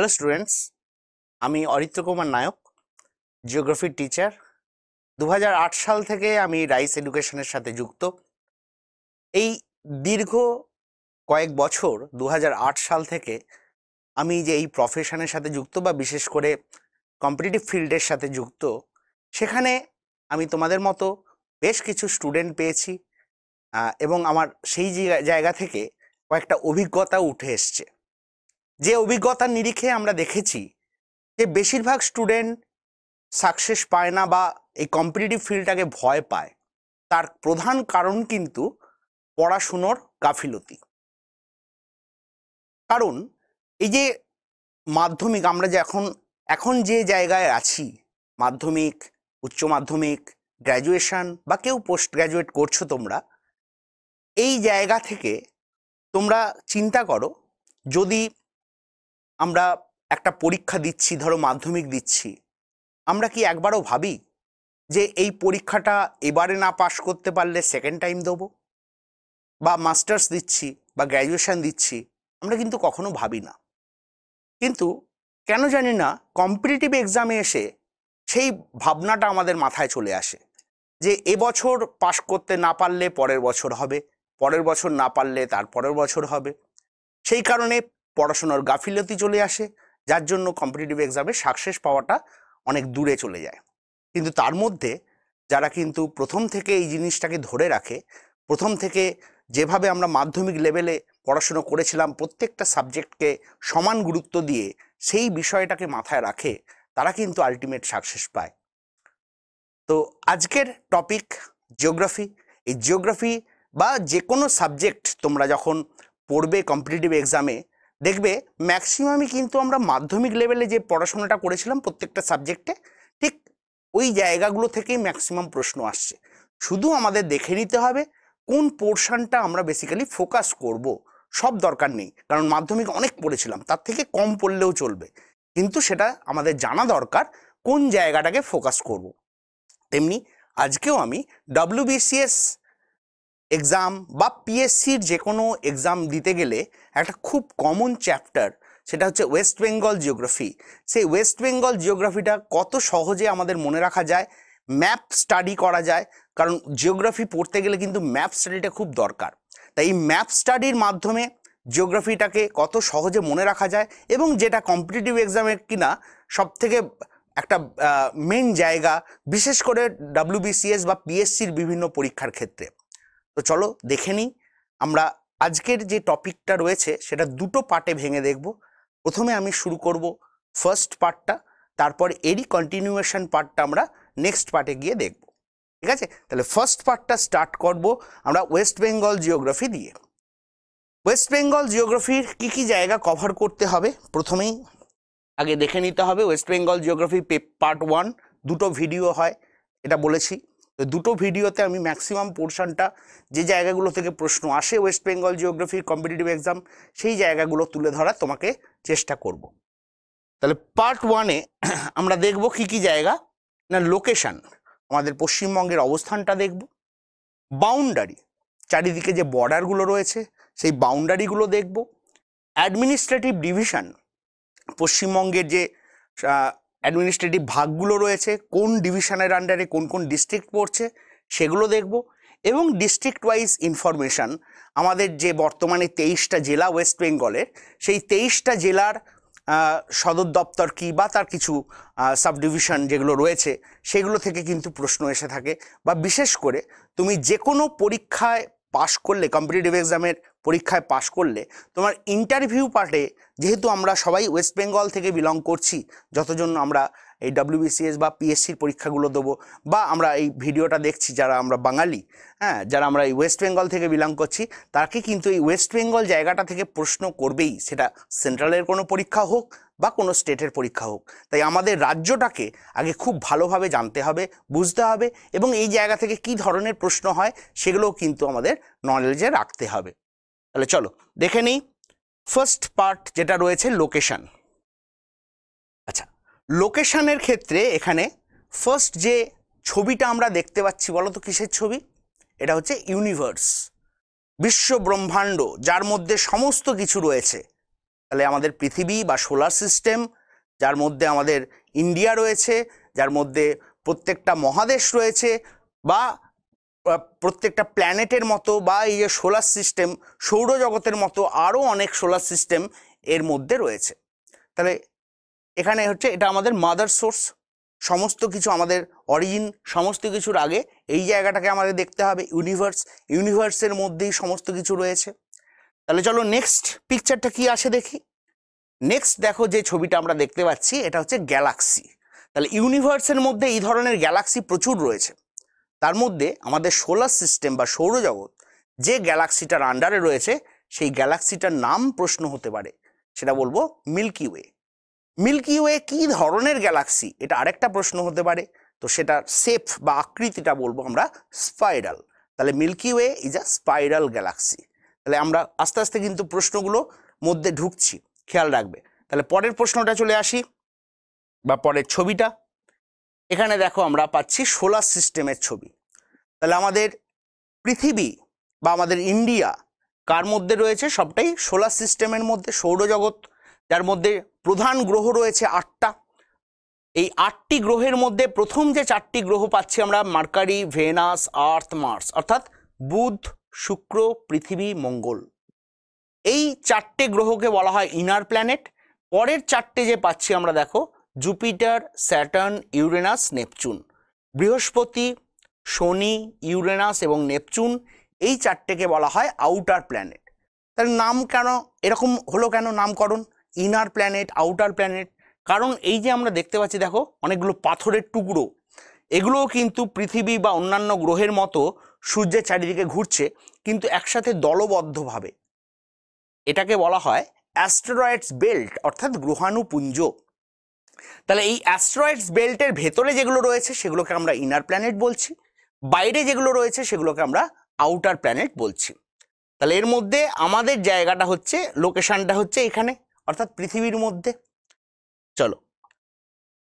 Hello students, আমি অরিত্র কুমার নায়ক, জিওগ্রাফির teacher. 2008 সাল থেকে আমি রাইস এডুকেশনের সাথে যুক্ত। এই দীর্ঘ কয়েক বছর 2008 সাল থেকে আমি যে এই প্রফেশনের সাথে যুক্ত বা বিশেষ করে কম্পিটিটিভ ফিল্ডের সাথে যুক্ত, সেখানে আমি তোমাদের মতো বেশ কিছু স্টুডেন্ট পেয়েছি এবং আমার সেই জায়গা থেকে কয়েকটা অভিজ্ঞতা উঠে এসছে। যে অভিজ্ঞতার নিরিখে আমরা দেখেছি যে বেশিরভাগ স্টুডেন্ট সাকসেস পায় না বা এই কম্পিটিটিভ ফিল্ডটাকে ভয় পায়। তার প্রধান কারণ কিন্তু পড়াশুনোর গাফিলতি। কারণ এই যে মাধ্যমিক, আমরা যে এখন যে জায়গায় আছি, মাধ্যমিক, উচ্চ মাধ্যমিক, গ্র্যাজুয়েশন বা কেউ পোস্ট গ্র্যাজুয়েট করছো, তোমরা এই জায়গা থেকে তোমরা চিন্তা করো, যদি আমরা একটা পরীক্ষা দিচ্ছি, ধরো মাধ্যমিক দিচ্ছি, আমরা কি একবারও ভাবি যে এই পরীক্ষাটা এবারে না পাশ করতে পারলে সেকেন্ড টাইম দেবো? বা মাস্টার্স দিচ্ছি বা গ্র্যাজুয়েশন দিচ্ছি, আমরা কিন্তু কখনো ভাবি না। কিন্তু কেন জানি না কম্পিটিটিভ এক্সামে এসে সেই ভাবনাটা আমাদের মাথায় চলে আসে যে এবছর পাশ করতে না পারলে পরের বছর হবে, পরের বছর না পারলে তার পরের বছর হবে। সেই কারণে পড়াশোনার গাফিলতি চলে আসে, যার জন্য কম্পিটিটিভ এক্সামে সাকসেস পাওয়াটা অনেক দূরে চলে যায়। কিন্তু তার মধ্যে যারা কিন্তু প্রথম থেকে এই জিনিসটাকে ধরে রাখে, প্রথম থেকে যেভাবে আমরা মাধ্যমিক লেভেলে পড়াশুনো করেছিলাম, প্রত্যেকটা সাবজেক্টকে সমান গুরুত্ব দিয়ে সেই বিষয়টাকে মাথায় রাখে, তারা কিন্তু আলটিমেট সাকসেস পায়। তো আজকের টপিক জিওগ্রাফি। এই জিওগ্রাফি বা যে কোনো সাবজেক্ট তোমরা যখন পড়বে কম্পিটিটিভ এক্সামে, দেখবে ম্যাক্সিমামই কিন্তু আমরা মাধ্যমিক লেভেলে যে পড়াশোনাটা করেছিলাম প্রত্যেকটা সাবজেক্টে, ঠিক ওই জায়গাগুলো থেকেই ম্যাক্সিমাম প্রশ্ন আসছে। শুধু আমাদের দেখে নিতে হবে কোন পোর্শনটা আমরা বেসিক্যালি ফোকাস করব। সব দরকার নেই, কারণ মাধ্যমিক অনেক পড়েছিলাম, তার থেকে কম পড়লেও চলবে, কিন্তু সেটা আমাদের জানা দরকার কোন জায়গাটাকে ফোকাস করব। তেমনি আজকেও আমি WBCS এক্সাম বা পিএসসির যে কোনো এক্সাম দিতে গেলে একটা খুব কমন চ্যাপ্টার, সেটা হচ্ছে ওয়েস্ট বেঙ্গল জিওগ্রাফি। সেই ওয়েস্ট বেঙ্গল জিওগ্রাফিটা কত সহজে আমাদের মনে রাখা যায়, ম্যাপ স্টাডি করা যায়, কারণ জিওগ্রাফি পড়তে গেলে কিন্তু ম্যাপ স্টাডিটা খুব দরকার। তাই এই ম্যাপ স্টাডির মাধ্যমে জিওগ্রাফিটাকে কত সহজে মনে রাখা যায়, এবং যেটা কম্পিটিটিভ এক্সামের কিনা সবথেকে একটা মেন জায়গা, বিশেষ করে WBCS বা পিএসসির বিভিন্ন পরীক্ষার ক্ষেত্রে। তো চলো দেখে নিই। আমরা আজকের যে টপিকটা রয়েছে সেটা দুটো পার্টে ভেঙে দেখব। প্রথমে আমি শুরু করব ফার্স্ট পার্টটা, তারপর এরই কন্টিনিউয়েশন পার্টটা আমরা নেক্সট পার্টে গিয়ে দেখব। ঠিক আছে? তাহলে ফার্স্ট পার্টটা স্টার্ট করব আমরা ওয়েস্ট বেঙ্গল জিওগ্রাফি দিয়ে। ওয়েস্ট বেঙ্গল জিওগ্রাফির কী কী জায়গা কভার করতে হবে প্রথমেই আগে দেখে নিতে হবে। ওয়েস্ট বেঙ্গল জিওগ্রাফি পার্ট 1 দুটো ভিডিও হয়, এটা বলেছি। তো দুটো ভিডিওতে আমি ম্যাক্সিমাম পোর্শনটা যে জায়গাগুলো থেকে প্রশ্ন আসে ওয়েস্ট বেঙ্গল জিওগ্রাফির কম্পিটিটিভ এক্সাম, সেই জায়গাগুলো তুলে ধরার তোমাকে চেষ্টা করব। তাহলে পার্ট 1-এ আমরা দেখব কি কি জায়গা না, লোকেশন, আমাদের পশ্চিমবঙ্গের অবস্থানটা দেখব। বাউন্ডারি, চারিদিকে যে বর্ডারগুলো রয়েছে সেই বাউন্ডারিগুলো দেখব। অ্যাডমিনিস্ট্রেটিভ ডিভিশন, পশ্চিমবঙ্গের যে অ্যাডমিনিস্ট্রেটিভ ভাগগুলো রয়েছে, কোন ডিভিশনের আন্ডারে কোন কোন ডিস্ট্রিক্ট পড়ছে সেগুলো দেখব। এবং ডিস্ট্রিক্ট ওয়াইজ ইনফরমেশান, আমাদের যে বর্তমানে 23টা জেলা ওয়েস্ট বেঙ্গলের, সেই 23টা জেলার সদর দপ্তর কী বা তার কিছু সাব ডিভিশন যেগুলো রয়েছে সেগুলো থেকে কিন্তু প্রশ্ন এসে থাকে। বা বিশেষ করে তুমি যে কোনো পরীক্ষায় পাশ করলে, কম্পিটিটিভ এক্সামের পরীক্ষায় পাশ করলে, তোমার ইন্টারভিউ পার্টে, যেহেতু আমরা সবাই ওয়েস্ট বেঙ্গল থেকে বিলং করছি, যতজন আমরা এই WBCS বা পিএসসির পরীক্ষাগুলো দেবো, বা আমরা এই ভিডিওটা দেখছি যারা আমরা বাঙালি, হ্যাঁ, যারা আমরা এই ওয়েস্ট বেঙ্গল থেকে বিলং করছি, তাকে কিন্তু এই ওয়েস্ট বেঙ্গল জায়গাটা থেকে প্রশ্ন করবেই, সেটা সেন্ট্রালের কোনো পরীক্ষা হোক বা কোনো স্টেটের পরীক্ষা হোক। তাই আমাদের রাজ্যটাকে আগে খুব ভালোভাবে জানতে হবে, বুঝতে হবে, এবং এই জায়গা থেকে কি ধরনের প্রশ্ন হয় সেগুলোও কিন্তু আমাদের নলেজে রাখতে হবে। তাহলে চলো দেখে নিই ফার্স্ট পার্ট যেটা রয়েছে লোকেশন। আচ্ছা, লোকেশনের ক্ষেত্রে এখানে ফার্স্ট যে ছবিটা আমরা দেখতে পাচ্ছি, বলো তো কিসের ছবি? এটা হচ্ছে ইউনিভার্স, বিশ্ব ব্রহ্মাণ্ড, যার মধ্যে সমস্ত কিছু রয়েছে, তাহলে আমাদের পৃথিবী বা সোলার সিস্টেম, যার মধ্যে আমাদের ইন্ডিয়া রয়েছে, যার মধ্যে প্রত্যেকটা মহাদেশ রয়েছে, বা প্রত্যেকটা প্ল্যানেটের মতো, বা এই যে সোলার সিস্টেম, সৌরজগতের মতো আরও অনেক সোলার সিস্টেম এর মধ্যে রয়েছে। তাহলে এখানে হচ্ছে এটা আমাদের মাদার সোর্স, সমস্ত কিছু আমাদের অরিজিন, সমস্ত কিছুর আগে এই জায়গাটাকে আমাদের দেখতে হবে, ইউনিভার্স, ইউনিভার্সের মধ্যেই সমস্ত কিছু রয়েছে। তাহলে চলো নেক্সট পিকচারটা কি আসে দেখি। নেক্সট দেখো যে ছবিটা আমরা দেখতে পাচ্ছি এটা হচ্ছে গ্যালাক্সি। তাহলে ইউনিভার্সের মধ্যে এই ধরনের গ্যালাক্সি প্রচুর রয়েছে। তার মধ্যে আমাদের সোলার সিস্টেম বা সৌরজগৎ যে গ্যালাক্সিটার আন্ডারে রয়েছে সেই গ্যালাক্সিটার নাম প্রশ্ন হতে পারে, সেটা বলবো মিল্কি ওয়ে। মিল্কি ওয়ে কি ধরনের গ্যালাক্সি এটা আরেকটা প্রশ্ন হতে পারে, তো সেটা শেপ বা আকৃতিটা বলবো আমরা স্পাইরাল। তাহলে milky way is a spiral galaxy. তাহলে আমরা আস্তে আস্তে কিন্তু প্রশ্নগুলো মধ্যে ঢুকছি, খেয়াল রাখবে। তাহলে পরের প্রশ্নটা চলে আসি, বা পরের ছবিটা। এখানে দেখো আমরা পাচ্ছি সোলার সিস্টেমের ছবি। তাহলে আমাদের পৃথিবী বা আমাদের ইন্ডিয়া কার মধ্যে রয়েছে? সবটাই সোলার সিস্টেমের মধ্যে, সৌরজগৎ, যার মধ্যে প্রধান গ্রহ রয়েছে 8টা। এই 8টি গ্রহের মধ্যে প্রথম যে 4টি গ্রহ পাচ্ছি আমরা মার্কারি, ভেনাস, আর্থ, মার্স, অর্থাৎ বুধ, শুক্র, পৃথিবী, মঙ্গল। এই 4টে গ্রহকে বলা হয় ইনার প্ল্যানেট। পরের 4টে যে পাচ্ছি আমরা দেখো জুপিটার, স্যাটার্ন, ইউরেনাস, নেপচুন। বৃহস্পতি, শনি, ইউরেনাস এবং নেপচুন, এই 4টেকে বলা হয় আউটার প্ল্যানেট। তার নাম কেন এরকম হলো, কেন নামকরণ ইনার প্ল্যানেট, আউটার প্ল্যানেট? কারণ এই যে আমরা দেখতে পাচ্ছি দেখো অনেকগুলো পাথরের টুকরো, এগুলোও কিন্তু পৃথিবী বা অন্যান্য গ্রহের মতো সূর্যের চারিদিকে ঘুরছে, কিন্তু একসাথে দলবদ্ধভাবে। এটাকে বলা হয় অ্যাস্টেরয়েডস বেল্ট, অর্থাৎ গ্রহাণুপুঞ্জ। তাহলে এই অ্যাস্টেরয়েডস বেল্টের ভেতরে যেগুলো রয়েছে সেগুলোকে আমরা ইনার প্ল্যানেট বলছি, বাইরে যেগুলো রয়েছে সেগুলোকে আমরা আউটার প্ল্যানেট বলছি। তাহলে এর মধ্যে আমাদের জায়গাটা হচ্ছে, লোকেশনটা হচ্ছে এখানে, অর্থাৎ পৃথিবীর মধ্যে। চলো,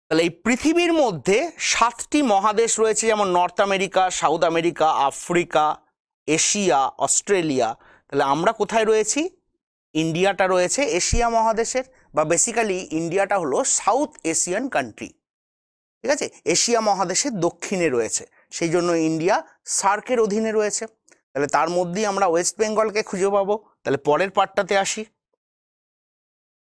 তাহলে এই পৃথিবীর মধ্যে 7টি মহাদেশ রয়েছে, যেমন north America, south America, Africa, Asia, Australia. তাহলে আমরা কোথায় রয়েছি? ইন্ডিয়াটা রয়েছে এশিয়া মহাদেশের, বা বেসিক্যালি ইন্ডিয়াটা হলো সাউথ এশিয়ান কান্ট্রি, ঠিক আছে? এশিয়া মহাদেশের দক্ষিণে রয়েছে, সেই জন্য ইন্ডিয়া সার্কের অধীনে রয়েছে। তাহলে তার মধ্যেই আমরা ওয়েস্ট বেঙ্গলকে খুঁজে পাবো। তাহলে পরের পার্টটাতে আসি।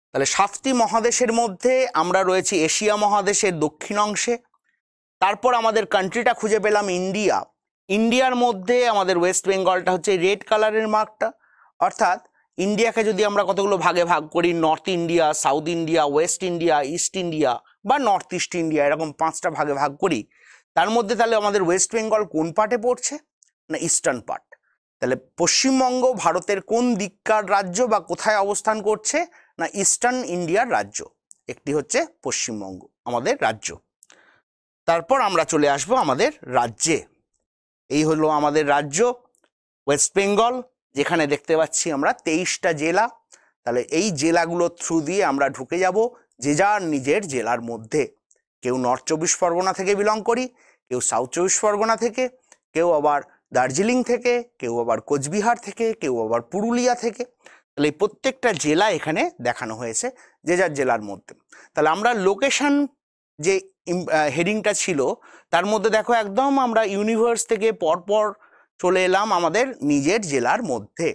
তাহলে 7টি মহাদেশের মধ্যে আমরা রয়েছি এশিয়া মহাদেশের দক্ষিণ অংশে। তারপর আমাদের কান্ট্রিটা খুঁজে পেলাম ইন্ডিয়া। ইন্ডিয়ার মধ্যে আমাদের ওয়েস্ট বেঙ্গলটা হচ্ছে রেড কালারের মার্কটা, অর্থাৎ ইন্ডিয়াকে যদি আমরা কতগুলো ভাগে ভাগ করি, north India, south India, West India, east India বা নর্থ ইস্ট ইন্ডিয়া, এরকম 5টা ভাগে ভাগ করি, তার মধ্যে তাহলে আমাদের ওয়েস্ট বেঙ্গল কোন পার্টে পড়ছে? না, ইস্টার্ন পার্ট। তাহলে পশ্চিমবঙ্গ ভারতের কোন দিককার রাজ্য বা কোথায় অবস্থান করছে? না, ইস্টার্ন ইন্ডিয়ার রাজ্য একটি হচ্ছে পশ্চিমবঙ্গ, আমাদের রাজ্য। তারপর আমরা চলে আসবো আমাদের রাজ্যে। এই হলো আমাদের রাজ্য ওয়েস্ট বেঙ্গল, যেখানে দেখতে পাচ্ছি আমরা 23টা জেলা। তাহলে এই জেলাগুলোর থ্রু দিয়ে আমরা ঢুকে যাব যে যার নিজের জেলার মধ্যে। কেউ নর্থ 24 পরগনা থেকে বিলং করি, কেউ সাউথ 24 পরগনা থেকে, কেউ আবার দার্জিলিং থেকে, কেউ আবার কোচবিহার থেকে, কেউ আবার পুরুলিয়া থেকে। তাহলে এই প্রত্যেকটা জেলা এখানে দেখানো হয়েছে যে যার জেলার মধ্যে। তাহলে আমরা লোকেশন যে হেডিংটা ছিল তার মধ্যে দেখো একদম আমরা ইউনিভার্স থেকে পরপর চলে এলাম আমাদের নিজের জেলার মধ্যে,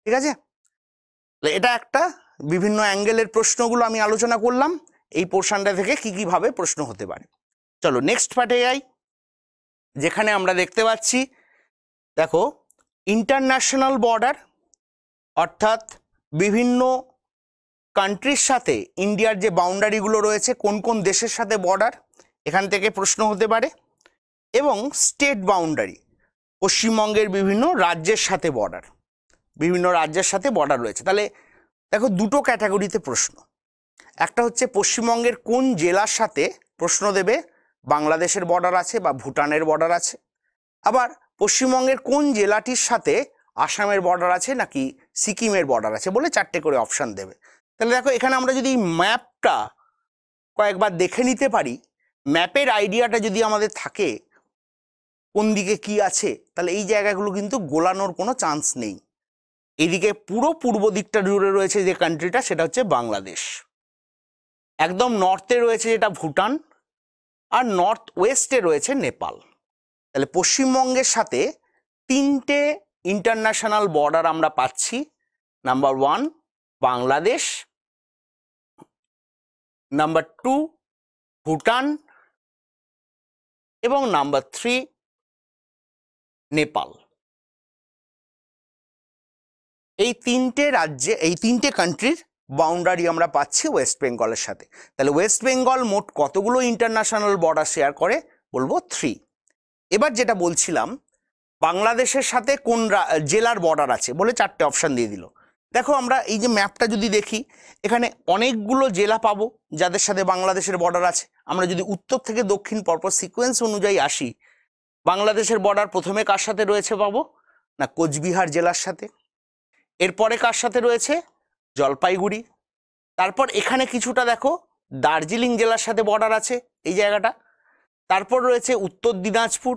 ঠিক আছে? এটা একটা বিভিন্ন অ্যাঙ্গেলের প্রশ্নগুলো আমি আলোচনা করলাম এই পোর্শনটা থেকে কি কিভাবে প্রশ্ন হতে পারে। চলো নেক্সট পার্টে যাই, যেখানে আমরা দেখতে পাচ্ছি দেখো ইন্টারন্যাশনাল বর্ডার, অর্থাৎ বিভিন্ন কান্ট্রির সাথে ইন্ডিয়ার যে বাউন্ডারিগুলো রয়েছে, কোন কোন দেশের সাথে বর্ডার, এখান থেকে প্রশ্ন হতে পারে। এবং স্টেট বাউন্ডারি, পশ্চিমবঙ্গের বিভিন্ন রাজ্যের সাথে বর্ডার, বিভিন্ন রাজ্যের সাথে বর্ডার রয়েছে। তাহলে দেখো দুটো ক্যাটাগরিতে প্রশ্ন, একটা হচ্ছে পশ্চিমবঙ্গের কোন জেলার সাথে প্রশ্ন দেবে, বাংলাদেশের বর্ডার আছে বা ভুটানের বর্ডার আছে, আবার পশ্চিমবঙ্গের কোন জেলাটির সাথে আসামের বর্ডার আছে নাকি সিকিমের বর্ডার আছে বলে 4টে করে অপশান দেবে। তাহলে দেখো এখানে আমরা যদি ম্যাপটা কয়েকবার দেখে নিতে পারি, ম্যাপের আইডিয়াটা যদি আমাদের থাকে কোন দিকে কি আছে, তাহলে এই জায়গাগুলো কিন্তু গোলানোর কোনো চান্স নেই। এদিকে পুরো পূর্ব দিকটা জুড়ে রয়েছে যে কান্ট্রিটা, সেটা হচ্ছে বাংলাদেশ। একদম নর্থে রয়েছে যেটা ভুটান, আর নর্থ ওয়েস্টে রয়েছে নেপাল। তাহলে পশ্চিমবঙ্গের সাথে 3টে ইন্টারন্যাশনাল বর্ডার আমরা পাচ্ছি। নাম্বার 1 বাংলাদেশ, নাম্বার 2 ভুটান, এবং নাম্বার 3 নেপাল। এই 3টে রাজ্যে, এই 3টে কান্ট্রির বাউন্ডারি আমরা পাচ্ছি ওয়েস্ট বেঙ্গলের সাথে। তাহলে ওয়েস্ট বেঙ্গল মোট কতগুলো ইন্টারন্যাশনাল বর্ডার শেয়ার করে? বলবো 3। এবার যেটা বলছিলাম, বাংলাদেশের সাথে কোন জেলার বর্ডার আছে বলে 4টে অপশান দিয়ে দিল। দেখো আমরা এই যে ম্যাপটা যদি দেখি, এখানে অনেকগুলো জেলা পাবো যাদের সাথে বাংলাদেশের বর্ডার আছে। আমরা যদি উত্তর থেকে দক্ষিণ পরপর সিকোয়েন্স অনুযায়ী আসি, বাংলাদেশের বর্ডার প্রথমে কার সাথে রয়েছে পাবো না? কোচবিহার জেলার সাথে। এরপরে কার সাথে রয়েছে? জলপাইগুড়ি। তারপর এখানে কিছুটা দেখো দার্জিলিং জেলার সাথে বর্ডার আছে, এই জায়গাটা। তারপর রয়েছে উত্তর দিনাজপুর,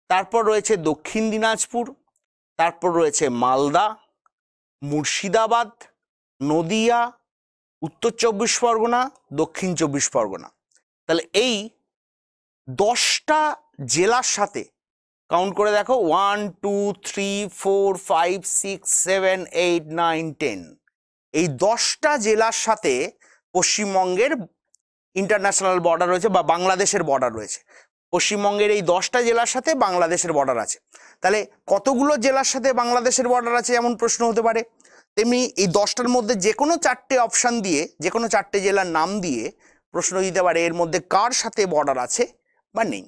তারপর রয়েছে দক্ষিণ দিনাজপুর, তারপর রয়েছে মালদা, মুর্শিদাবাদ, নদিয়া, উত্তর 24 পরগনা, দক্ষিণ 24 পরগনা। তাহলে এই 10টা জেলার সাথে কাউন্ট করে দেখো, 1 2 3 4 5 6 7 8 9 10, এই 10টা জেলার সাথে পশ্চিমবঙ্গের ইন্টারন্যাশনাল বর্ডার রয়েছে বা বাংলাদেশের বর্ডার রয়েছে। পশ্চিমবঙ্গের এই 10টা জেলার সাথে বাংলাদেশের বর্ডার আছে। তাহলে কতগুলো জেলার সাথে বাংলাদেশের বর্ডার আছে এমন প্রশ্ন হতে পারে। তেমনি এই 10টার মধ্যে যে কোনো 4টে অপশান দিয়ে, যে কোনো 4টে জেলার নাম দিয়ে প্রশ্ন দিতে পারে এর মধ্যে কার সাথে বর্ডার আছে বা নেই।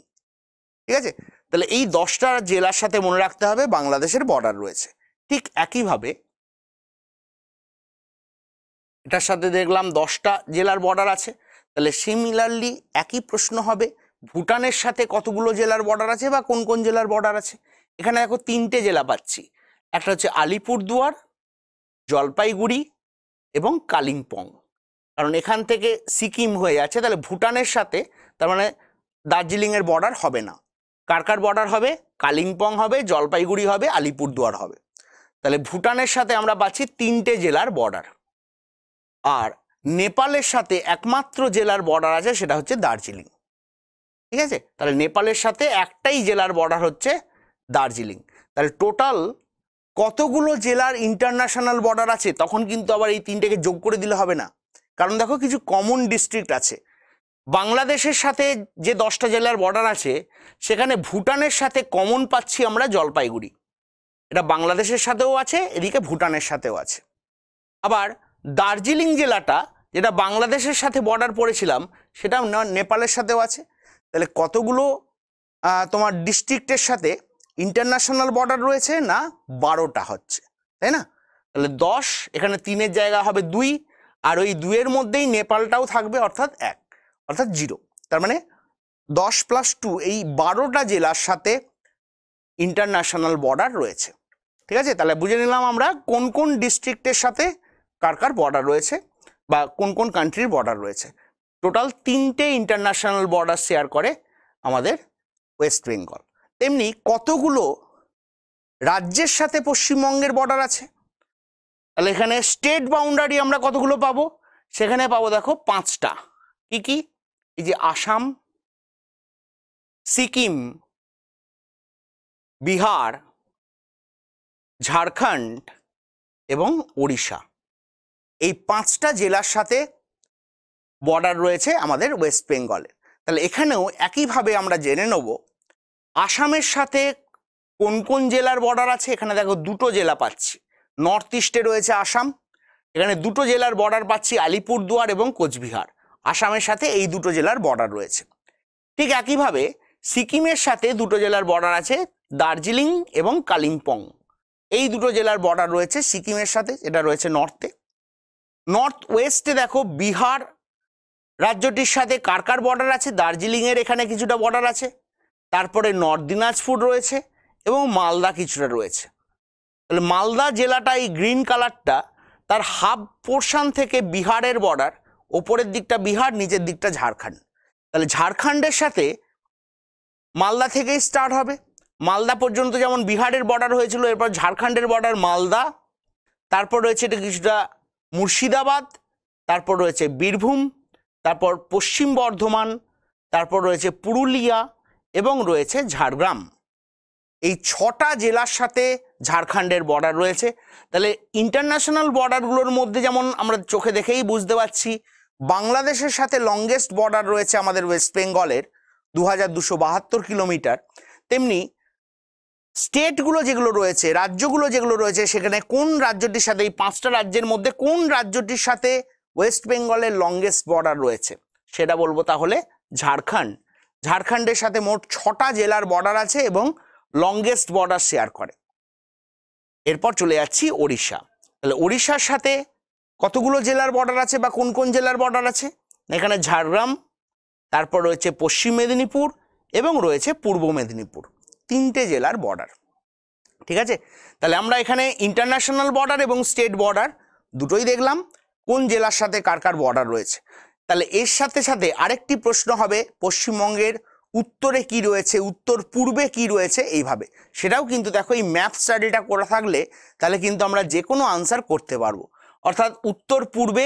ঠিক আছে? তাহলে এই 10টা জেলার সাথে মনে রাখতে হবে বাংলাদেশের বর্ডার রয়েছে। ঠিক একইভাবে এটার সাথে দেখলাম 10টা জেলার বর্ডার আছে। তাহলে সিমিলারলি একই প্রশ্ন হবে, ভুটানের সাথে কতগুলো জেলার বর্ডার আছে বা কোন কোন জেলার বর্ডার আছে। এখানে দেখো 3টে জেলা পাচ্ছি, একটা হচ্ছে আলিপুরদুয়ার, জলপাইগুড়ি এবং কালিম্পং। কারণ এখান থেকে সিকিম হয়ে যাচ্ছে, তাহলে ভুটানের সাথে তার মানে দার্জিলিংয়ের বর্ডার হবে না। কার কার বর্ডার হবে? কালিম্পং হবে, জলপাইগুড়ি হবে, আলিপুরদুয়ার হবে। তাহলে ভুটানের সাথে আমরা পাচ্ছি 3টে জেলার বর্ডার। আর নেপালের সাথে একমাত্র জেলার বর্ডার আছে, সেটা হচ্ছে দার্জিলিং। ঠিক আছে? তাহলে নেপালের সাথে একটাই জেলার বর্ডার হচ্ছে দার্জিলিং। তাহলে টোটাল কতগুলো জেলার ইন্টারন্যাশনাল বর্ডার আছে? তখন কিন্তু আবার এই 3টেকে যোগ করে দিলে হবে না, কারণ দেখো কিছু কমন ডিস্ট্রিক্ট আছে। বাংলাদেশের সাথে যে 10টা জেলার বর্ডার আছে, সেখানে ভুটানের সাথে কমন পাচ্ছি আমরা জলপাইগুড়ি। এটা বাংলাদেশের সাথেও আছে, এদিকে ভুটানের সাথেও আছে। আবার দার্জিলিং জেলাটা, যেটা বাংলাদেশের সাথে বর্ডার পড়েছিলাম, সেটা নেপালের সাথেও আছে। তাহলে কতগুলো তোমার ডিস্ট্রিক্টের সাথে ইন্টারন্যাশনাল বর্ডার রয়েছে? না, 12টা হচ্ছে, তাই না? তাহলে 10, এখানে 3-এর জায়গা হবে 2, আর ওই 2-এর মধ্যেই নেপালটাও থাকবে, অর্থাৎ 1, অর্থাৎ 0। তার মানে 10 + 2, এই 12টা জেলার সাথে ইন্টারন্যাশনাল বর্ডার রয়েছে। ঠিক আছে? তাহলে বুঝে নিলাম আমরা কোন কোন ডিস্ট্রিক্টের সাথে কার কার বর্ডার রয়েছে বা কোন কোন কান্ট্রির বর্ডার রয়েছে। টোটাল 3টে ইন্টারন্যাশনাল বর্ডার শেয়ার করে আমাদের ওয়েস্ট বেঙ্গল। তেমনি কতগুলো রাজ্যের সাথে পশ্চিমবঙ্গের বর্ডার আছে? তাহলে এখানে স্টেট বাউন্ডারি আমরা কতগুলো পাবো? সেখানে পাবো দেখো 5টা। কি কি? এই যে আসাম, সিকিম, বিহার, ঝাড়খণ্ড এবং ওড়িশা, এই 5টা জেলার সাথে বর্ডার রয়েছে আমাদের ওয়েস্ট বেঙ্গলে। তাহলে এখানেও একইভাবে আমরা জেনে নেব আসামের সাথে কোন কোন জেলার বর্ডার আছে। এখানে দেখো 2টো জেলা পাচ্ছি, নর্থ ইস্টে রয়েছে আসাম, এখানে 2টো জেলার বর্ডার পাচ্ছি, আলিপুরদুয়ার এবং কোচবিহার। আসামের সাথে এই 2টো জেলার বর্ডার রয়েছে। ঠিক একইভাবে সিকিমের সাথে 2টো জেলার বর্ডার আছে, দার্জিলিং এবং কালিম্পং। এই 2টো জেলার বর্ডার রয়েছে সিকিমের সাথে, এটা রয়েছে নর্থে। নর্থ ওয়েস্টে দেখো বিহার রাজ্যটির সাথে কার কার বর্ডার আছে? দার্জিলিংয়ের এখানে কিছুটা বর্ডার আছে, তারপরে নর্থ দিনাজপুর রয়েছে এবং মালদা কিছুটা রয়েছে। তাহলে মালদা জেলাটা, এই গ্রিন কালারটা, তার হাফ পোর্শন থেকে বিহারের বর্ডার, ওপরের দিকটা বিহার, নিচের দিকটা ঝাড়খণ্ড। তাহলে ঝাড়খণ্ডের সাথে মালদা থেকেই স্টার্ট হবে, মালদা পর্যন্ত যেমন বিহারের বর্ডার হয়েছিল, এরপর ঝাড়খণ্ডের বর্ডার মালদা, তারপর রয়েছে এটা কিছুটা মুর্শিদাবাদ, তারপর রয়েছে বীরভূম, তারপর পশ্চিম বর্ধমান, তারপর রয়েছে পুরুলিয়া এবং রয়েছে ঝাড়গ্রাম। এই 6টা জেলার সাথে ঝাড়খণ্ডের বর্ডার রয়েছে। তাহলে ইন্টারন্যাশনাল বর্ডারগুলোর মধ্যে যেমন আমরা চোখে দেখেই বুঝতে পারছি বাংলাদেশের সাথে লংগেস্ট বর্ডার রয়েছে আমাদের ওয়েস্ট বেঙ্গলের 2272 কিলোমিটার, তেমনি স্টেটগুলো যেগুলো রয়েছে, রাজ্যগুলো যেগুলো রয়েছে, সেখানে কোন রাজ্যটির সাথে, এই 5টা রাজ্যের মধ্যে কোন রাজ্যটির সাথে ওয়েস্ট বেঙ্গলের লংগেস্ট বর্ডার রয়েছে সেটা বলবো তাহলে ঝাড়খণ্ড। ঝাড়খণ্ডের সাথে মোট 6টা জেলার বর্ডার আছে এবং লংগেস্ট বর্ডার শেয়ার করে। এরপর চলে যাচ্ছি ওড়িশা। তাহলে ওড়িশার সাথে কতগুলো জেলার বর্ডার আছে বা কোন কোন জেলার বর্ডার আছে? এখানে ঝাড়গ্রাম, তারপর রয়েছে পশ্চিম মেদিনীপুর এবং রয়েছে পূর্ব মেদিনীপুর, 3টে জেলার বর্ডার। ঠিক আছে, তাহলে আমরা এখানে ইন্টারন্যাশনাল বর্ডার এবং স্টেট বর্ডার দুটোই দেখলাম, কোন জেলার সাথে কার কার বর্ডার রয়েছে। তাহলে এর সাথে সাথে আরেকটি প্রশ্ন হবে পশ্চিমবঙ্গের উত্তরে কি রয়েছে, উত্তর পূর্বে কি রয়েছে, এইভাবে। সেটাও কিন্তু দেখো এই ম্যাপ স্টাডিটা করা থাকলে তাহলে কিন্তু আমরা যে কোনো আনসার করতে পারবো। অর্থাৎ উত্তর পূর্বে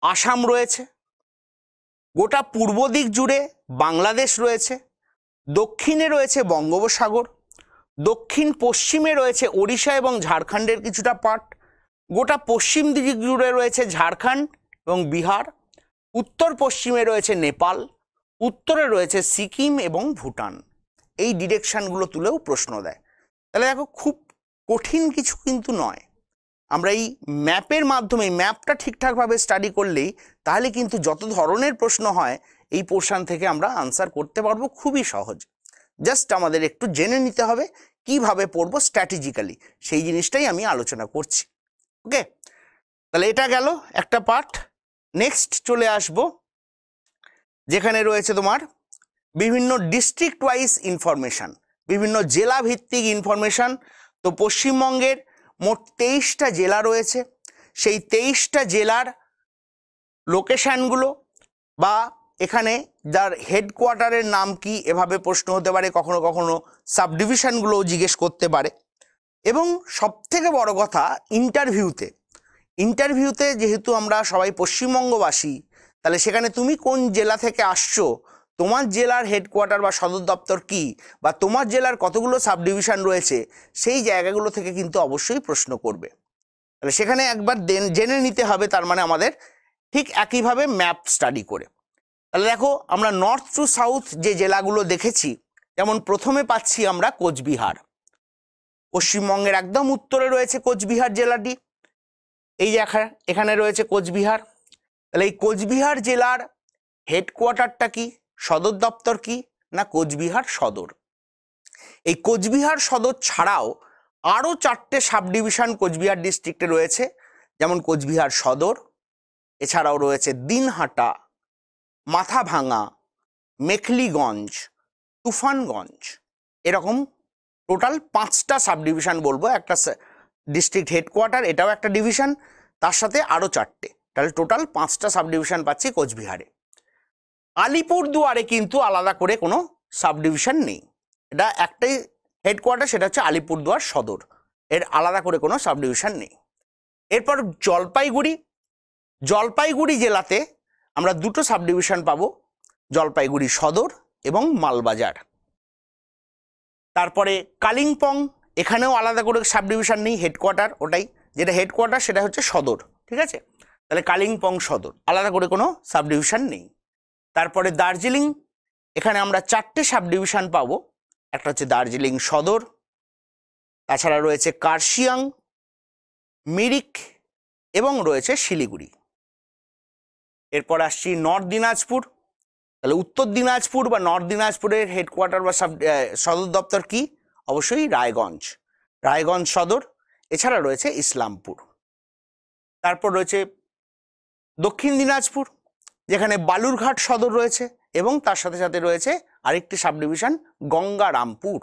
আসাম রয়েছে, গোটা পূর্ব দিক জুড়ে বাংলাদেশ রয়েছে, দক্ষিণে রয়েছে বঙ্গোপসাগর, দক্ষিণ পশ্চিমে রয়েছে ওড়িশা এবং ঝাড়খণ্ডের কিছুটা পার্ট, গোটা পশ্চিম দিক জুড়ে রয়েছে ঝাড়খণ্ড এবং বিহার, উত্তর পশ্চিমে রয়েছে নেপাল, উত্তরে রয়েছে সিকিম এবং ভুটান। এই ডিরেকশনগুলো তুলেও প্রশ্ন দেয়। তাহলে দেখো খুব কঠিন কিছু কিন্তু নয়। আমরা এই ম্যাপের মাধ্যমে ম্যাপটা ঠিকঠাকভাবে স্টাডি করলেই তাহলে কিন্তু যত ধরনের প্রশ্ন হয় এই পোর্শন থেকে আমরা আনসার করতে পারবো খুবই সহজ। জাস্ট আমাদের একটু জেনে নিতে হবে কিভাবে পড়বো স্ট্র্যাটেজিক্যালি, সেই জিনিসটাই আমি আলোচনা করছি। ওকে, তাহলে এটা গেল একটা পার্ট। নেক্সট চলে আসবো যেখানে রয়েছে তোমার বিভিন্ন ডিস্ট্রিক্ট ওয়াইজ ইনফরমেশান, বিভিন্ন জেলা ভিত্তিক ইনফরমেশান। তো পশ্চিমবঙ্গের মোট 23টা জেলা রয়েছে, সেই 23টা জেলার লোকেশানগুলো বা এখানে যার হেডকোয়ার্টারের নাম কি, এভাবে প্রশ্ন হতে পারে, কখনো কখনো সাব ডিভিশনগুলোও জিজ্ঞেস করতে পারে। এবং সবথেকে বড় কথা ইন্টারভিউতে যেহেতু আমরা সবাই পশ্চিমবঙ্গবাসী, তাহলে সেখানে তুমি কোন জেলা থেকে আসছো, তোমার জেলার হেডকোয়ার্টার বা সদর দপ্তর কি, বা তোমার জেলার কতগুলো সাব ডিভিশন রয়েছে, সেই জায়গাগুলো থেকে কিন্তু অবশ্যই প্রশ্ন করবে। তাহলে সেখানে একবার জেনে নিতে হবে, তার মানে আমাদের ঠিক একইভাবে ম্যাপ স্টাডি করে। তাহলে দেখো আমরা নর্থ টু সাউথ যে জেলাগুলো দেখেছি, যেমন প্রথমে পাচ্ছি আমরা কোচবিহার। পশ্চিমবঙ্গের একদম উত্তরে রয়েছে কোচবিহার জেলাটি, এই যে এখানে রয়েছে কোচবিহার। তাহলে এই কোচবিহার জেলার হেডকোয়ার্টারটা কি, সদর দপ্তর কি না কোচবিহার সদর। এই কোচবিহার সদর ছাড়াও আরও 4টে সাব ডিভিশন কোচবিহার ডিস্ট্রিক্টে রয়েছে, যেমন কোচবিহার সদর, এছাড়াও রয়েছে দিনহাটা, মাথাভাঙা, মেখলিগঞ্জ, তুফানগঞ্জ, এরকম টোটাল 5টা সাব ডিভিশন বলবো। একটা ডিস্ট্রিক্ট হেডকোয়ার্টার, এটাও একটা ডিভিশন, তার সাথে আরও 4টে, তাহলে টোটাল 5টা সাব ডিভিশন পাচ্ছি কোচবিহারে। আলিপুরদুয়ারে কিন্তু আলাদা করে কোনো সাব ডিভিশন নেই, এটা একটাই হেডকোয়ার্টার, সেটা হচ্ছে আলিপুরদুয়ার সদর, এর আলাদা করে কোনো সাব ডিভিশন নেই। এরপর জলপাইগুড়ি জেলাতে আমরা 2টো সাব ডিভিশন পাবো, জলপাইগুড়ি সদর এবং মালবাজার। তারপরে কালিম্পং, এখানেও আলাদা করে সাব ডিভিশন নেই, হেডকোয়ার্টার ওটাই, যেটা হেডকোয়ার্টার সেটা হচ্ছে সদর। ঠিক আছে, তাহলে কালিম্পং সদর, আলাদা করে কোনো সাব ডিভিশন নেই। তারপরে দার্জিলিং, এখানে আমরা 4টে সাব ডিভিশন পাবো, একটা হচ্ছে দার্জিলিং সদর, তাছাড়া রয়েছে কার্শিয়াং, মিরিক এবং রয়েছে শিলিগুড়ি। এরপর আসছি নর্থ দিনাজপুর। তাহলে উত্তর দিনাজপুর বা নর্থ দিনাজপুরের হেডকোয়ার্টার বা সদর দপ্তর কি, অবশ্যই রায়গঞ্জ সদর, এছাড়া রয়েছে ইসলামপুর। তারপর রয়েছে দক্ষিণ দিনাজপুর, যেখানে বালুরঘাট সদর রয়েছে এবং তার সাথে সাথে রয়েছে আরেকটি সাব ডিভিশন গঙ্গারামপুর।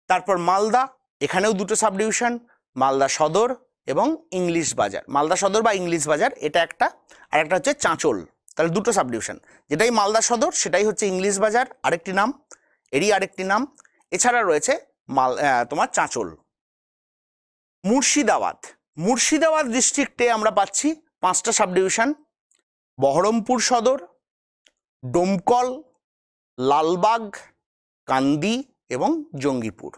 তারপর মালদা, এখানেও 2টো সাব ডিভিশন, মালদা সদর এবং ইংলিশ বাজার। মালদা সদর বা ইংলিশ বাজার এটা একটা, আর একটা হচ্ছে চাঁচল। তাহলে 2টো সাব ডিভিশন, যেটাই মালদা সদর সেটাই হচ্ছে ইংলিশ বাজার, আরেকটি নাম, এরই আরেকটি নাম। এছাড়া রয়েছে তোমার চাঁচল। মুর্শিদাবাদ, মুর্শিদাবাদ ডিস্ট্রিক্টে আমরা পাচ্ছি 5টা সাব ডিভিশন: বহরমপুর সদর, ডোমকল, লালবাগ, কান্দি এবং জঙ্গিপুর।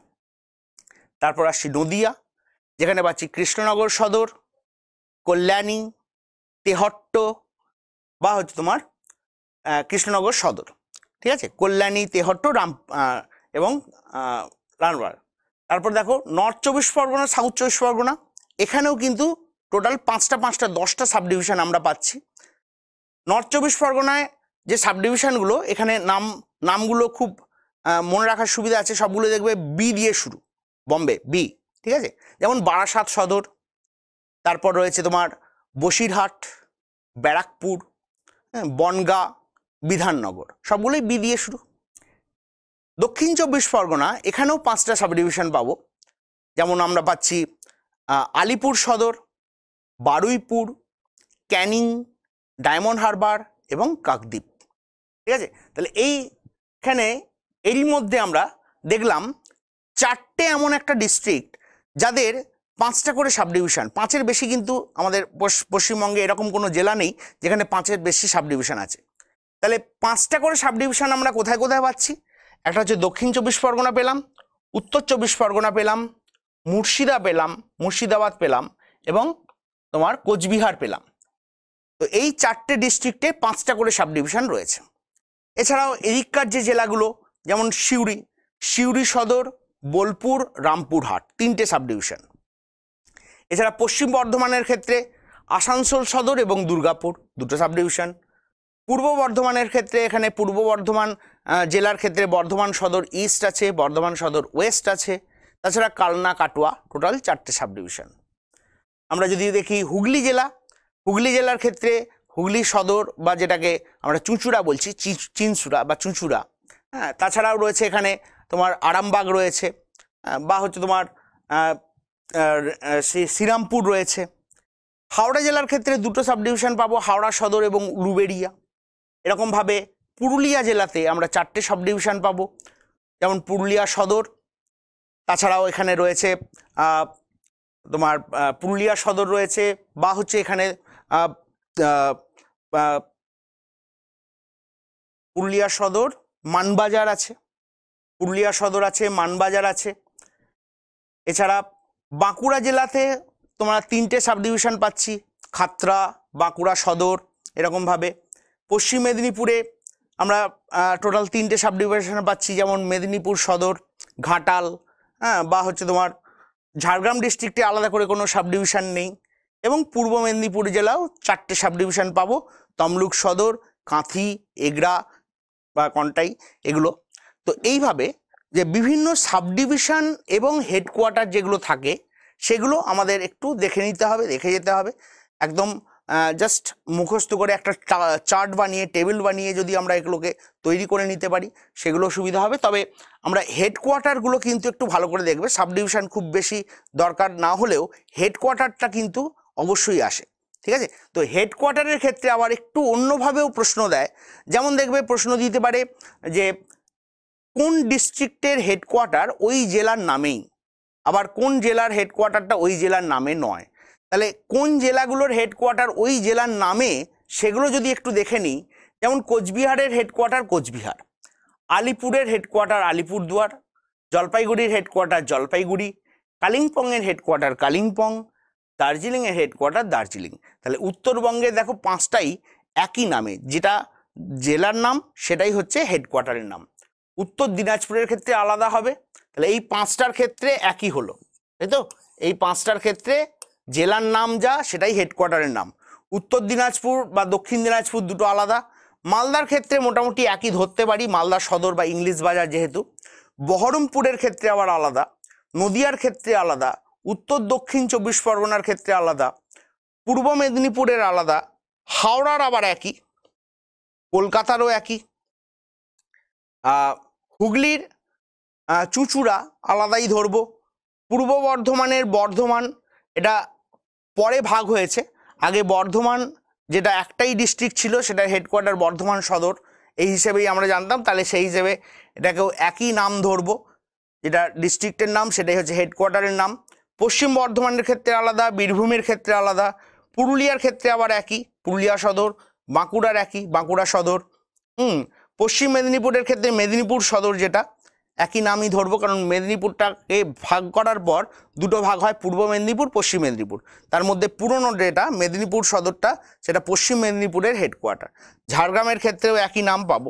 তারপর আসছি নদিয়া, যেখানে পাচ্ছি কৃষ্ণনগর সদর, কল্যাণী, তেহট্ট বা হচ্ছে তোমার কৃষ্ণনগর সদর, ঠিক আছে, কল্যাণী, তেহট্ট, এবং রামপুরহাট। তারপর দেখো নর্থ 24 পরগনা, সাউথ 24 পরগনা, এখানেও কিন্তু টোটাল 5টা 10টা সাব ডিভিশন আমরা পাচ্ছি। নর্থ 24 পরগনায় যে সাব ডিভিশনগুলো, এখানে নামগুলো খুব মনে রাখার সুবিধা আছে, সবগুলো দেখবে বি দিয়ে শুরু, বম্বে বি, ঠিক আছে, যেমন বারাসাত সদর, তারপর রয়েছে তোমার বসিরহাট, ব্যারাকপুর, বনগাঁ, বিধাননগর, সবগুলোই বি দিয়ে শুরু। দক্ষিণ 24 পরগনা, এখানেও 5টা সাব ডিভিশন পাবো, যেমন আমরা পাচ্ছি আলিপুর সদর, বারুইপুর, ক্যানিং, ডায়মন্ড হারবার এবং কাকদ্বীপ, ঠিক আছে। তাহলে এইখানে এরই মধ্যে আমরা দেখলাম 4টে এমন একটা ডিস্ট্রিক্ট যাদের 5টা করে সাব ডিভিশন, 5-এর বেশি কিন্তু আমাদের পশ্চিমবঙ্গে এরকম কোনো জেলা নেই যেখানে 5-এর বেশি সাব ডিভিশন আছে। তাহলে 5টা করে সাব ডিভিশন আমরা কোথায় কোথায় পাচ্ছি? একটা হচ্ছে দক্ষিণ 24 পরগনা পেলাম, উত্তর 24 পরগনা পেলাম, মুর্শিদাবাদ পেলাম এবং তোমার কোচবিহার পেলাম। তো এই 4টে ডিস্ট্রিক্টে 5টা করে সাব ডিভিশন রয়েছে। এছাড়াও এদিককার যে জেলাগুলো, যেমন সিউড়ি সদর, বোলপুর, রামপুরহাট, 3টে সাব ডিভিশন। এছাড়া পশ্চিম বর্ধমানের ক্ষেত্রে আসানসোল সদর এবং দুর্গাপুর, 2টো সাব ডিভিশন। পূর্ব বর্ধমানের ক্ষেত্রে এখানে পূর্ব বর্ধমান জেলার ক্ষেত্রে বর্ধমান সদর ইস্ট আছে, বর্ধমান সদর ওয়েস্ট আছে, তাছাড়া কালনা, কাটোয়া, টোটাল 4টে সাব ডিভিশন। আমরা যদি দেখি হুগলি জেলার ক্ষেত্রে হুগলি সদর, বা যেটাকে আমরা চুঁচুড়া বলছি, চিনসুড়া বা চুঁচুড়া, হ্যাঁ, তাছাড়াও রয়েছে এখানে তোমার আরামবাগ রয়েছে, বা হচ্ছে তোমার শ্রীরামপুর রয়েছে। হাওড়া জেলার ক্ষেত্রে 2টো সাব ডিভিশন পাবো, হাওড়া সদর এবং উলুবেড়িয়া। এরকমভাবে পুরুলিয়া জেলাতে আমরা 4টে সাব ডিভিশন পাবো, যেমন পুরুলিয়া সদর, তাছাড়াও এখানে রয়েছে তোমার পুরুলিয়া সদর রয়েছে, বা হচ্ছে এখানে পুরুলিয়া সদর মানবাজার আছে, পুরুলিয়া সদর আছে, মানবাজার আছে। এছাড়া বাঁকুড়া জেলাতে তোমরা 3টে সাব ডিভিশন পাচ্ছি, খাতড়া, বাঁকুড়া সদর, এরকমভাবে। পশ্চিম মেদিনীপুরে আমরা টোটাল 3টে সাব ডিভিশন পাচ্ছি, যেমন মেদিনীপুর সদর, ঘাটাল, হ্যাঁ, বা হচ্ছে তোমার ঝাড়গ্রাম ডিস্ট্রিক্টে আলাদা করে কোনো সাব ডিভিশন নেই। এবং পূর্ব মেদিনীপুর জেলাও 4টে সাব ডিভিশন পাবো, তমলুক সদর, কাঁথি, এগরা বা কন্টাই, এগুলো। তো এইভাবে যে বিভিন্ন সাব ডিভিশন এবং হেডকোয়ার্টার যেগুলো থাকে, সেগুলো আমাদের একটু দেখে যেতে হবে। একদম জাস্ট মুখস্থ করে একটা চার্ট বানিয়ে, টেবিল বানিয়ে যদি আমরা এগুলোকে তৈরি করে নিতে পারি, সেগুলো সুবিধা হবে। তবে আমরা হেডকোয়ার্টারগুলো কিন্তু একটু ভালো করে দেখবে। সাব ডিভিশন খুব বেশি দরকার না হলেও হেডকোয়ার্টারটা কিন্তু অবশ্যই আসে, ঠিক আছে। তো হেডকোয়ার্টারের ক্ষেত্রে আবার একটু অন্যভাবেও প্রশ্ন দেয়, যেমন দেখবে প্রশ্ন দিতে পারে যে কোন ডিস্ট্রিক্টের হেডকোয়ার্টার ওই জেলার নামেই, আবার কোন জেলার হেডকোয়ার্টারটা ওই জেলার নামে নয়। তাহলে কোন জেলাগুলোর হেডকোয়ার্টার ওই জেলার নামে, সেগুলো যদি একটু দেখে নিই, যেমন কোচবিহারের হেডকোয়ার্টার কোচবিহার, আলিপুরের হেডকোয়ার্টার আলিপুরদুয়ার, জলপাইগুড়ির হেডকোয়ার্টার জলপাইগুড়ি, কালিম্পংয়ের হেডকোয়ার্টার কালিম্পং, দার্জিলিংয়ের হেডকোয়ার্টার দার্জিলিং। তাহলে উত্তরবঙ্গে দেখো 5টাই একই নামে, যেটা জেলার নাম সেটাই হচ্ছে হেডকোয়ার্টারের নাম। উত্তর দিনাজপুরের ক্ষেত্রে আলাদা হবে। তাহলে এই 5টার ক্ষেত্রে একই হলো, তাই তো। এই 5টার ক্ষেত্রে জেলার নাম যা, সেটাই হেডকোয়ার্টারের নাম। উত্তর দিনাজপুর বা দক্ষিণ দিনাজপুর 2টো আলাদা। মালদার ক্ষেত্রে মোটামুটি একই ধরতে পারি, মালদা সদর বা ইংলিশ বাজার যেহেতু। বহরমপুরের ক্ষেত্রে আবার আলাদা, নদিয়ার ক্ষেত্রে আলাদা, উত্তর দক্ষিণ 24 পরগনার ক্ষেত্রে আলাদা, পূর্ব মেদিনীপুরের আলাদা, হাওড়ার আবার একই, কলকাতারও একই, হুগলির চুঁচুড়া আলাদাই ধরবো, পূর্ব বর্ধমানের বর্ধমান, এটা পরে ভাগ হয়েছে, আগে বর্ধমান যেটা একটাই ডিস্ট্রিক্ট ছিল, সেটা হেডকোয়ার্টার বর্ধমান সদর এই হিসেবেই আমরা জানতাম। তাহলে সেই হিসেবে এটাকেও একই নাম ধরবো, যেটা ডিস্ট্রিক্টের নাম সেটাই হচ্ছে হেডকোয়ার্টারের নাম। পশ্চিম বর্ধমানের ক্ষেত্রে আলাদা, বীরভূমের ক্ষেত্রে আলাদা, পুরুলিয়ার ক্ষেত্রে আবার একই, পুরুলিয়া সদর, বাঁকুড়ার একই, বাঁকুড়া সদর। পশ্চিম মেদিনীপুরের ক্ষেত্রে মেদিনীপুর সদর, যেটা একই নামই ধরবো, কারণ মেদিনীপুরটাকে ভাগ করার পর দুটো ভাগ হয়, পূর্ব মেদিনীপুর, পশ্চিম মেদিনীপুর। তার মধ্যে পুরনো যেটা মেদিনীপুর সদরটা, সেটা পশ্চিম মেদিনীপুরের হেডকোয়ার্টার। ঝাড়গ্রামের ক্ষেত্রেও একই নাম পাবো,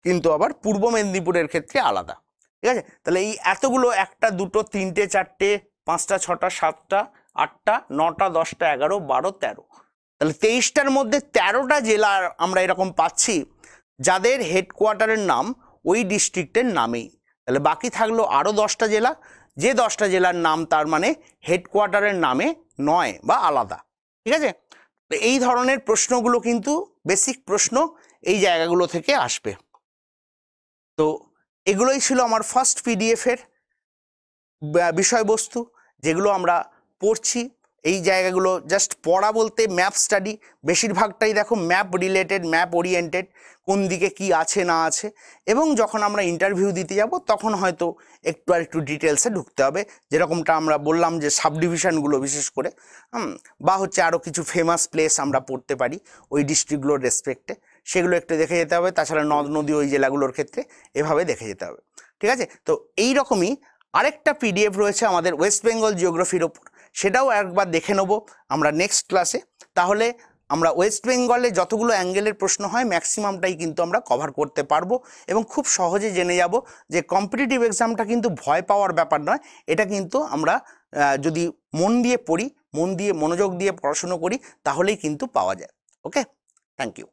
কিন্তু আবার পূর্ব মেদিনীপুরের ক্ষেত্রে আলাদা। ঠিক আছে, তাহলে এই এতগুলো, 1টা 2টো 3টে 4টে 5টা 6টা 7টা 8টা 9টা 10টা 11 12 13, তাহলে 23টার মধ্যে 13টা জেলা আমরা এরকম পাচ্ছি যাদের হেডকোয়ার্টারের নাম ওই ডিস্ট্রিক্টের নামেই। তাহলে বাকি থাকলো আরও 10টা জেলা, যে 10টা জেলার নাম তার মানে হেডকোয়ার্টারের নামে নয় বা আলাদা। ঠিক আছে, এই ধরনের প্রশ্নগুলো কিন্তু বেসিক প্রশ্ন এই জায়গাগুলো থেকে আসবে। তো এগুলোই ছিল আমার ফার্স্ট পিডিএফের বিষয়বস্তু, যেগুলো আমরা পড়ছি। এই জায়গাগুলো জাস্ট পড়া বলতে ম্যাপ স্টাডি, বেশিরভাগটাই দেখো ম্যাপ রিলেটেড, ম্যাপ ওরিয়েন্টেড, কোন দিকে কি আছে না আছে। এবং যখন আমরা ইন্টারভিউ দিতে যাব তখন হয়তো একটু ডিটেলসে ঢুকতে হবে, যেরকমটা আমরা বললাম যে সাব ডিভিশনগুলো বিশেষ করে, বা হচ্ছে আরও কিছু ফেমাস প্লেস আমরা পড়তে পারি ওই ডিস্ট্রিক্টগুলোর রেসপেক্টে, সেগুলো একটু দেখে যেতে হবে। তাছাড়া নদ নদী ওই জেলাগুলোর ক্ষেত্রে এভাবে দেখে যেতে হবে। ঠিক আছে, তো এই রকমই আরেকটা পিডিএফ রয়েছে আমাদের ওয়েস্ট বেঙ্গল জিওগ্রাফির ওপর, সেটাও একবার দেখে নেব আমরা নেক্সট ক্লাসে। তাহলে আমরা ওয়েস্ট বেঙ্গলে যতগুলো অ্যাঙ্গেলের প্রশ্ন হয় ম্যাক্সিমামটাই কিন্তু আমরা কভার করতে পারবো, এবং খুব সহজে জেনে যাব যে কম্পিটিটিভ এক্সামটা কিন্তু ভয় পাওয়ার ব্যাপার নয়। এটা কিন্তু আমরা যদি মন দিয়ে পড়ি, মন দিয়ে মনোযোগ দিয়ে পড়াশুনো করি, তাহলেই কিন্তু পাওয়া যায়। ওকে, থ্যাংক ইউ।